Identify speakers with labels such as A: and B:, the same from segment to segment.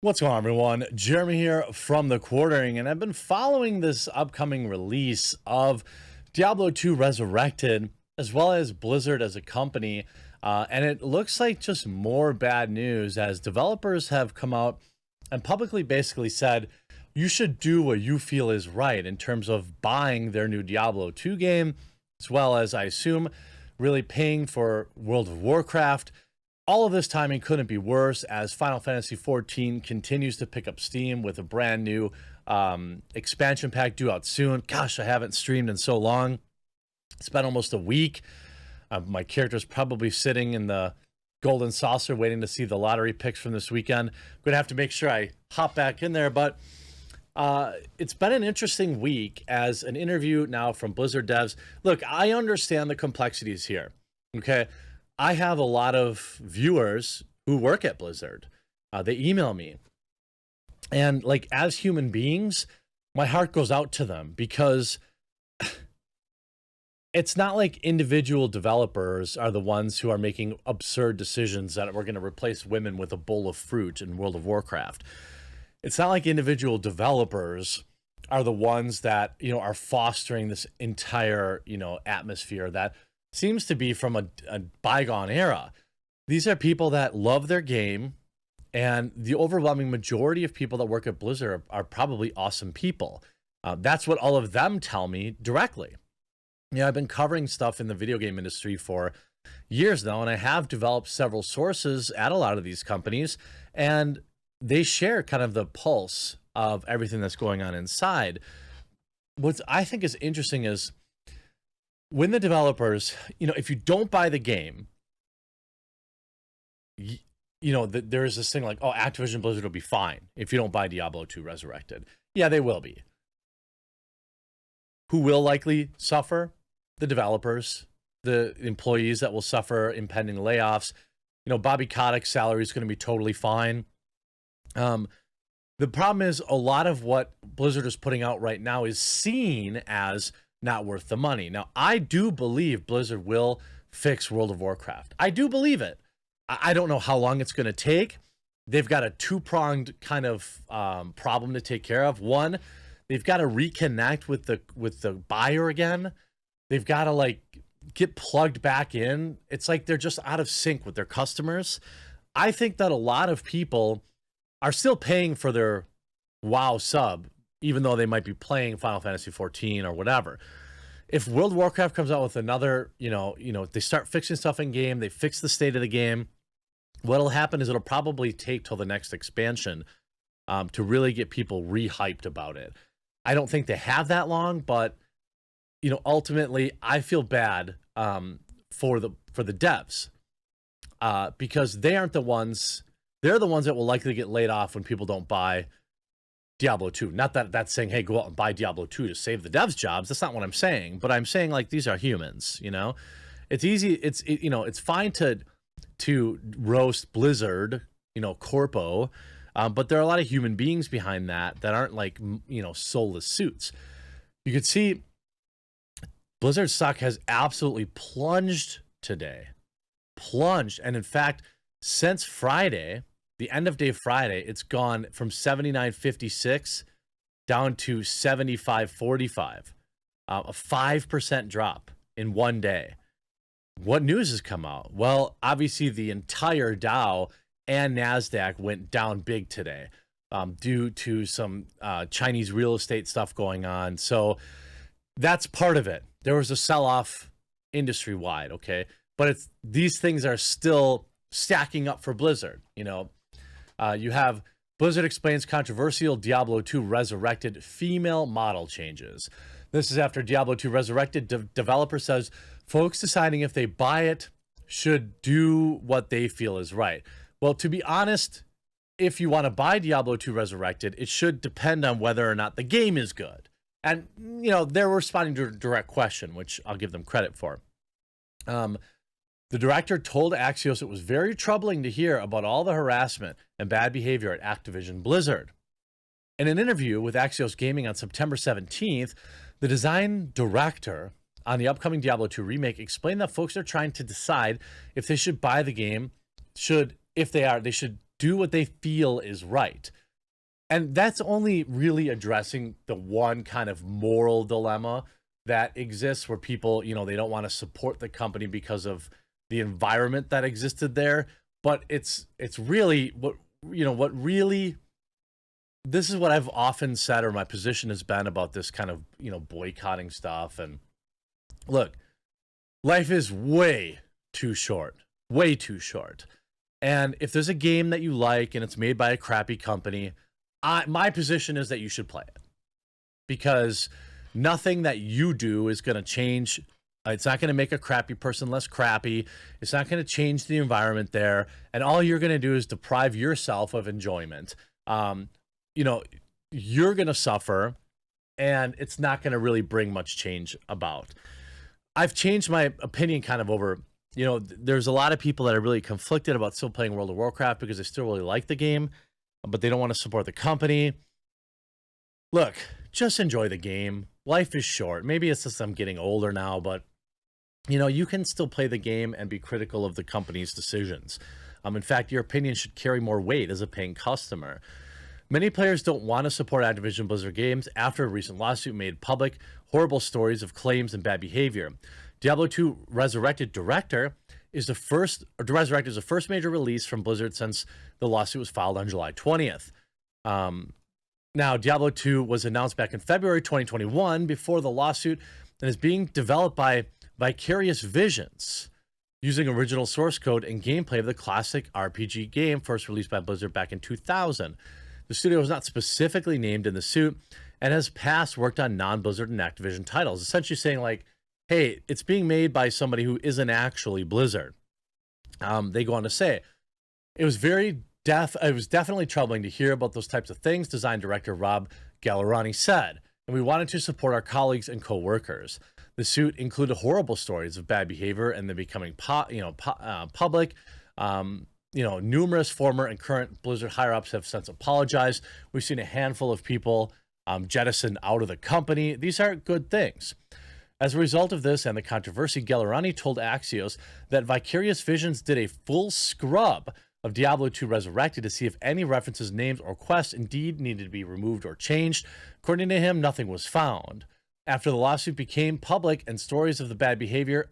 A: What's going on, everyone? Jeremy here from The Quartering, and I've been following this upcoming release of Diablo 2 Resurrected, as well as Blizzard as a company, and it looks like just more bad news as developers have come out and publicly basically said, you should do what you feel is right in terms of buying their new Diablo 2 game, as well as, I assume, really paying for World of Warcraft. All of this timing couldn't be worse as Final Fantasy XIV continues to pick up steam with a brand new expansion pack due out soon. Gosh, I haven't streamed in so long. It's been almost a week. My character's probably sitting in the golden saucer waiting to see the lottery picks from this weekend. I'm going to have to make sure I hop back in there, but it's been an interesting week as an interview now from Blizzard devs. Look, I understand the complexities here, okay? I have a lot of viewers who work at Blizzard. They email me. And like, as human beings, my heart goes out to them because it's not like individual developers are the ones who are making absurd decisions that we're going to replace women with a bowl of fruit in World of Warcraft. It's not like individual developers are the ones that, are fostering this entire, atmosphere that seems to be from a bygone era. These are people that love their game, and the overwhelming majority of people that work at Blizzard are probably awesome people. That's what all of them tell me directly. I've been covering stuff in the video game industry for years now, and I have developed several sources at a lot of these companies, and they share kind of the pulse of everything that's going on inside. What I think is interesting is when the developers, if you don't buy the game, there is this thing like, oh, Activision Blizzard will be fine if you don't buy Diablo 2 Resurrected. Yeah, they will be. Who will likely suffer? The developers, the employees that will suffer impending layoffs. Bobby Kotick's salary is going to be totally fine. The problem is a lot of what Blizzard is putting out right now is seen as not worth the money. Now, I do believe Blizzard will fix World of Warcraft. I do believe it. I don't know how long it's going to take. They've got a two-pronged kind of problem to take care of. One, they've got to reconnect with the buyer again. They've got to get plugged back in. It's like they're just out of sync with their customers. I think that a lot of people are still paying for their WoW sub, even though they might be playing Final Fantasy XIV or whatever. If World of Warcraft comes out with another, they start fixing stuff in game, they fix the state of the game, what'll happen is it'll probably take till the next expansion to really get people re-hyped about it. I don't think they have that long, but ultimately I feel bad for the devs because they aren't the ones. They're the ones that will likely get laid off when people don't buy Diablo 2. Not that that's saying, hey, go out and buy Diablo 2 to save the devs' jobs. That's not what I'm saying. But I'm saying, these are humans, It's easy. It's fine to roast Blizzard, corpo. But there are a lot of human beings behind that aren't soulless suits. You could see Blizzard stock has absolutely plunged today. Plunged. And in fact, since Friday, the end of day Friday, it's gone from 79.56 down to 75.45, a 5% drop in one day. What news has come out? Well, obviously the entire Dow and NASDAQ went down big today due to some Chinese real estate stuff going on. So that's part of it. There was a sell-off industry-wide, okay? But these things are still stacking up for Blizzard. You have Blizzard explains controversial Diablo 2 Resurrected female model changes. This is after Diablo 2 Resurrected developer says folks deciding if they buy it should do what they feel is right. Well, to be honest, if you want to buy Diablo 2 Resurrected, it should depend on whether or not the game is good. And, they're responding to a direct question, which I'll give them credit for. The director told Axios it was very troubling to hear about all the harassment and bad behavior at Activision Blizzard. In an interview with Axios Gaming on September 17th, the design director on the upcoming Diablo 2 remake explained that folks are trying to decide if they should buy the game, they should do what they feel is right. And that's only really addressing the one kind of moral dilemma that exists where people, you know, they don't want to support the company because of the environment that existed there. But it's really what, you know, what really, this is what I've often said, or my position has been about this kind of, you know, boycotting stuff. And look, life is way too short, way too short. And if there's a game that you like and it's made by a crappy company, my position is that you should play it, because nothing that you do is going to change. It's not going to make a crappy person less crappy. It's not going to change the environment there. And all you're going to do is deprive yourself of enjoyment. You know, you're going to suffer, and it's not going to really bring much change about. I've changed my opinion kind of over, you know, there's a lot of people that are really conflicted about still playing World of Warcraft because they still really like the game, but they don't want to support the company. Look, just enjoy the game. Life is short. Maybe it's just I'm getting older now, but you know, you can still play the game and be critical of the company's decisions. In fact, your opinion should carry more weight as a paying customer. Many players don't want to support Activision Blizzard games after a recent lawsuit made public horrible stories of claims and bad behavior. Diablo 2 Resurrected is the first major release from Blizzard since the lawsuit was filed on July 20th. Now, Diablo 2 was announced back in February 2021 before the lawsuit, and is being developed by Vicarious Visions, using original source code and gameplay of the classic RPG game first released by Blizzard back in 2000. The studio was not specifically named in the suit and has past worked on non-Blizzard and Activision titles, essentially saying like, hey, it's being made by somebody who isn't actually Blizzard. They go on to say, it was definitely troubling to hear about those types of things, design director Rob Gallerani said, and we wanted to support our colleagues and co-workers. The suit included horrible stories of bad behavior and then becoming public. You know, numerous former and current Blizzard higher-ups have since apologized. We've seen a handful of people jettisoned out of the company. These aren't good things. As a result of this and the controversy, Gallerani told Axios that Vicarious Visions did a full scrub of Diablo 2 Resurrected to see if any references, names, or quests indeed needed to be removed or changed. According to him, nothing was found. After the lawsuit became public and stories of the bad behavior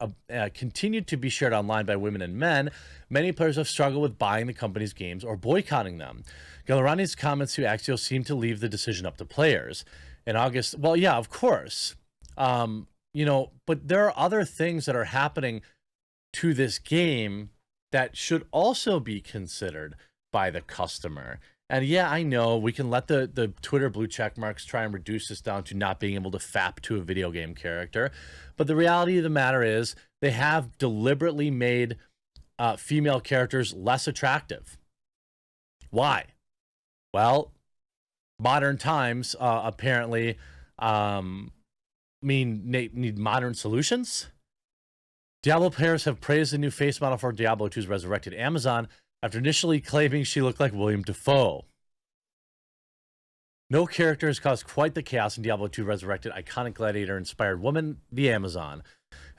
A: continued to be shared online by women and men, many players have struggled with buying the company's games or boycotting them. Gallerani's comments to Axios seem to leave the decision up to players. In August, well, yeah, of course. You know, but there are other things that are happening to this game that should also be considered by the customer. And yeah, I know we can let the Twitter blue check marks try and reduce this down to not being able to fap to a video game character. But the reality of the matter is they have deliberately made female characters less attractive. Why? Well, modern times apparently need modern solutions. Diablo players have praised the new face model for Diablo 2's Resurrected Amazon after initially claiming she looked like William Dafoe. No character has caused quite the chaos in Diablo 2 Resurrected iconic gladiator-inspired woman, the Amazon.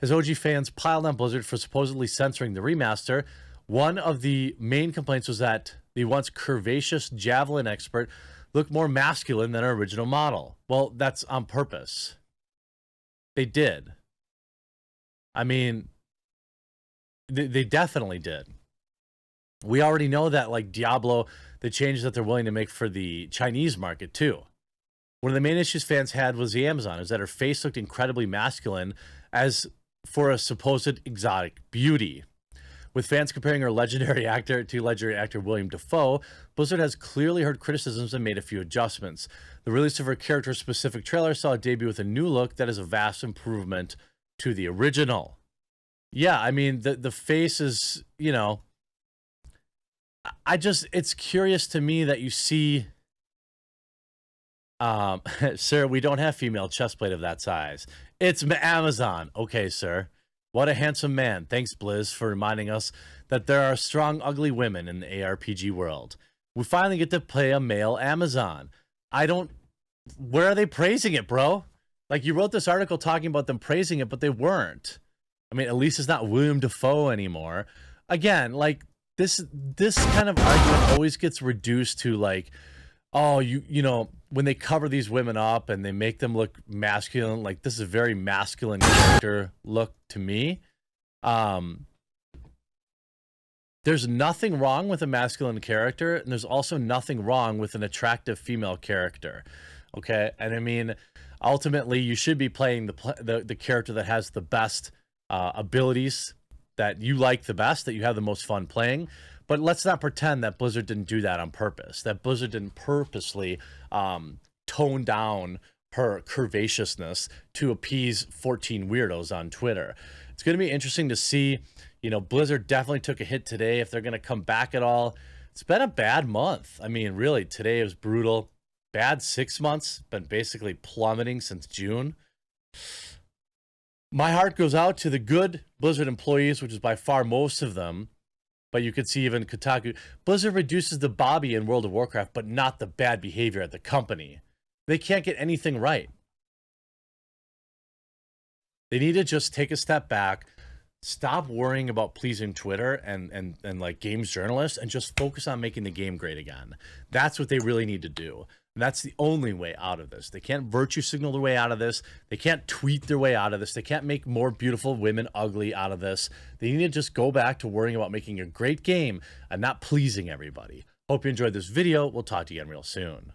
A: As OG fans piled on Blizzard for supposedly censoring the remaster, one of the main complaints was that the once curvaceous javelin expert looked more masculine than her original model. Well, that's on purpose. They did. I mean, they definitely did. We already know that, like Diablo, the changes that they're willing to make for the Chinese market too. One of the main issues fans had was the Amazon, is that her face looked incredibly masculine as for a supposed exotic beauty. With fans comparing her legendary actor to legendary actor William Dafoe, Blizzard has clearly heard criticisms and made a few adjustments. The release of her character-specific trailer saw a debut with a new look that is a vast improvement to the original. Yeah, I mean, the face is, you know, it's curious to me that you see, sir, we don't have female chestplate of that size. It's Amazon. Okay, sir. What a handsome man. Thanks, Blizz, for reminding us that there are strong, ugly women in the ARPG world. We finally get to play a male Amazon. Where are they praising it, bro? Like, you wrote this article talking about them praising it, but they weren't. I mean, at least it's not William Dafoe anymore. Again, like, this kind of argument always gets reduced to like, oh, you know, when they cover these women up and they make them look masculine, like this is a very masculine character look to me. There's nothing wrong with a masculine character, and there's also nothing wrong with an attractive female character. Okay, and I mean, ultimately, you should be playing the character that has the best abilities, that you like the best, that you have the most fun playing. But let's not pretend that Blizzard didn't do that on purpose. That Blizzard didn't purposely tone down her curvaceousness to appease 14 weirdos on Twitter. It's going to be interesting to see. You know, Blizzard definitely took a hit today. If they're going to come back at all, it's been a bad month. I mean, really, today was brutal. Bad 6 months, been basically plummeting since June. My heart goes out to the good Blizzard employees, which is by far most of them. But you could see even Kotaku. Blizzard reduces the Bobby in World of Warcraft, but not the bad behavior at the company. They can't get anything right. They need to just take a step back, stop worrying about pleasing Twitter and like games journalists, and just focus on making the game great again. That's what they really need to do. And that's the only way out of this. They can't virtue signal their way out of this. They can't tweet their way out of this. They can't make more beautiful women ugly out of this. They need to just go back to worrying about making a great game and not pleasing everybody. Hope you enjoyed this video. We'll talk to you again real soon.